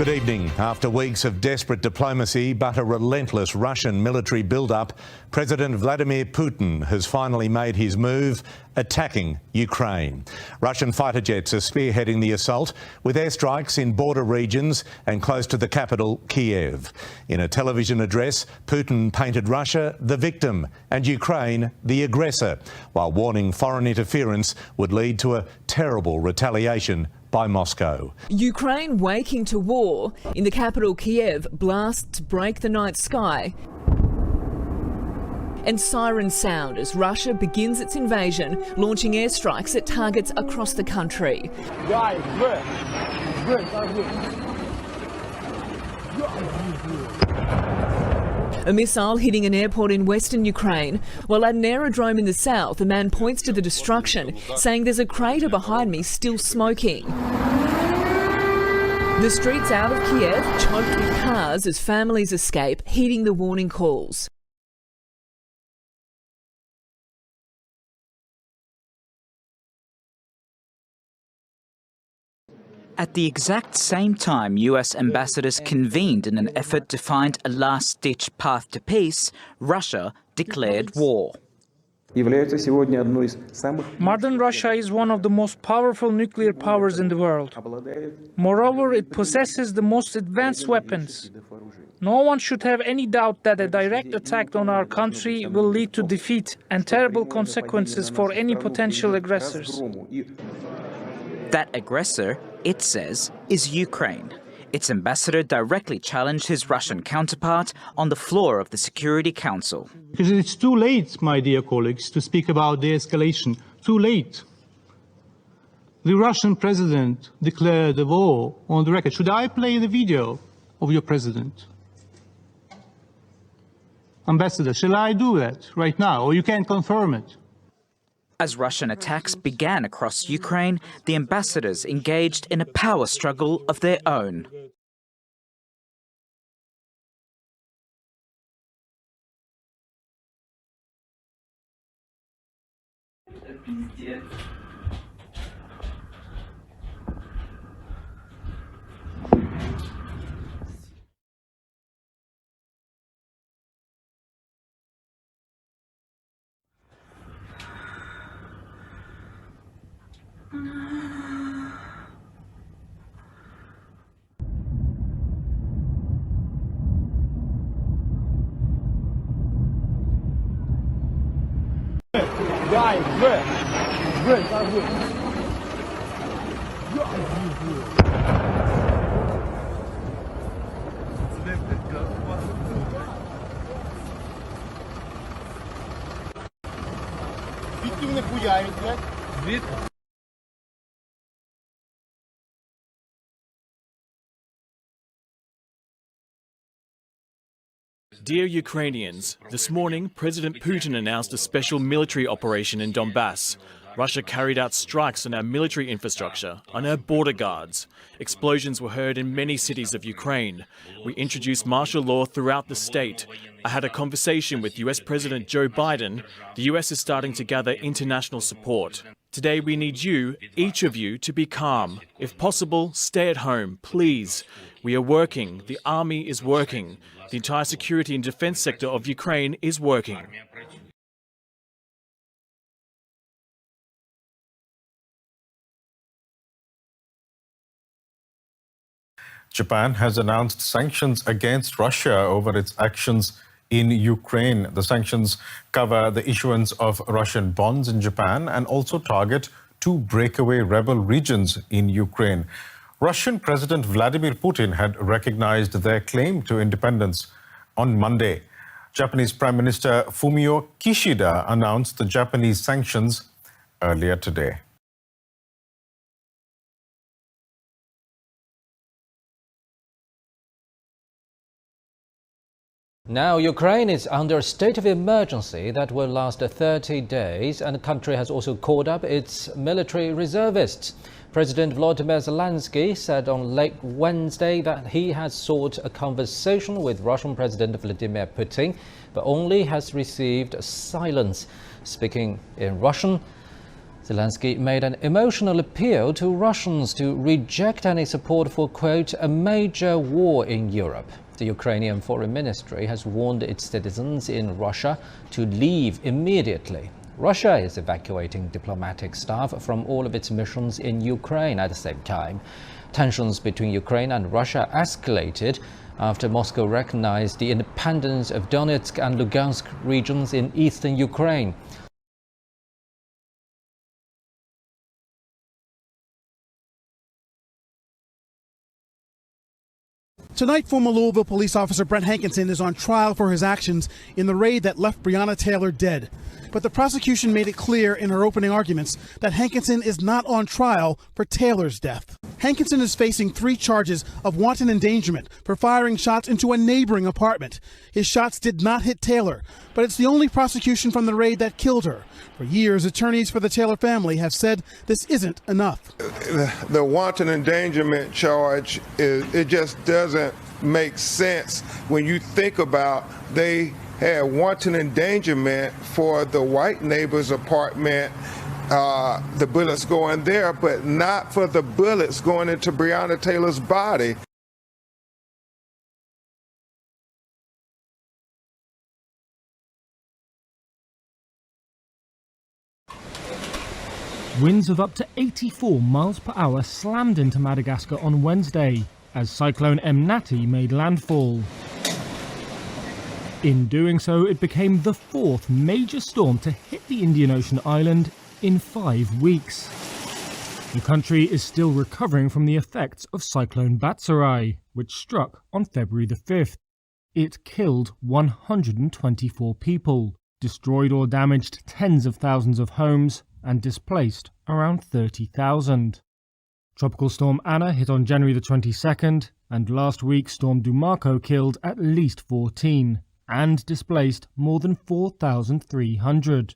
Good evening. After weeks of desperate diplomacy but a relentless Russian military build-up, President Vladimir Putin has finally made his move, attacking Ukraine. Russian fighter jets are spearheading the assault with airstrikes in border regions and close to the capital, Kyiv. In a television address, Putin painted Russia the victim and Ukraine the aggressor, while warning foreign interference would lead to a terrible retaliation by Moscow. Ukraine waking to war. In the capital Kyiv, blasts break the night sky. And sirens sound as Russia begins its invasion, launching airstrikes at targets across the country. A missile hitting an airport in western Ukraine, while at an aerodrome in the south, a man points to the destruction, saying there's a crater behind me still smoking. The streets out of Kyiv choked with cars as families escape, heeding the warning calls. At the exact same time, US ambassadors convened in an effort to find a last-ditch path to peace, Russia declared war. Modern Russia is one of the most powerful nuclear powers in the world. Moreover, it possesses the most advanced weapons. No one should have any doubt that a direct attack on our country will lead to defeat and terrible consequences for any potential aggressors. That aggressor, it says, is Ukraine. Its ambassador directly challenged his Russian counterpart on the floor of the Security Council. Because it's too late, my dear colleagues, to speak about de-escalation. Too late. The Russian president declared a war on the record. Should I play the video of your president? Ambassador, shall I do that right now, or you can't confirm it? As Russian attacks began across Ukraine, the ambassadors engaged in a power struggle of their own. Dear Ukrainians, this morning President Putin announced a special military operation in Donbas. Russia carried out strikes on our military infrastructure, on our border guards. Explosions were heard in many cities of Ukraine. We introduced martial law throughout the state. I had a conversation with US President Joe Biden. The US is starting to gather international support. Today we need you, each of you, to be calm. If possible, stay at home, please. We are working. The army is working. The entire security and defense sector of Ukraine is working. Japan has announced sanctions against Russia over its actions in Ukraine. The sanctions cover the issuance of Russian bonds in Japan and also target 2 breakaway rebel regions in Ukraine. Russian President Vladimir Putin had recognized their claim to independence on Monday. Japanese Prime Minister Fumio Kishida announced the Japanese sanctions earlier today. Now, Ukraine is under a state of emergency that will last 30 days, and the country has also called up its military reservists. President Volodymyr Zelenskyy said on late Wednesday that he has sought a conversation with Russian President Vladimir Putin, but only has received silence. Speaking in Russian, Zelenskyy made an emotional appeal to Russians to reject any support for, quote, a major war in Europe. The Ukrainian Foreign Ministry has warned its citizens in Russia to leave immediately. Russia is evacuating diplomatic staff from all of its missions in Ukraine at the same time. Tensions between Ukraine and Russia escalated after Moscow recognized the independence of Donetsk and Luhansk regions in eastern Ukraine. Tonight, former Louisville police officer Brent Hankinson is on trial for his actions in the raid that left Breonna Taylor dead. But the prosecution made it clear in her opening arguments that Hankinson is not on trial for Taylor's death. Hankinson is facing 3 charges of wanton endangerment for firing shots into a neighboring apartment. His shots did not hit Taylor, but it's the only prosecution from the raid that killed her. For years, attorneys for the Taylor family have said this isn't enough. The wanton endangerment charge, it just doesn't make sense when you think about they had wanton endangerment for the white neighbor's apartment, the bullets going there, but not for the bullets going into Breonna Taylor's body. Winds of up to 84 miles per hour slammed into Madagascar on Wednesday as Cyclone Emnati made landfall. In doing so, it became the 4th major storm to hit the Indian Ocean island in 5 weeks. The country is still recovering from the effects of Cyclone Batsarai, which struck on February the 5th. It killed 124 people, destroyed or damaged tens of thousands of homes, and displaced around 30,000. Tropical Storm Anna hit on January the 22nd, and last week Storm Dumako killed at least 14 and displaced more than 4,300.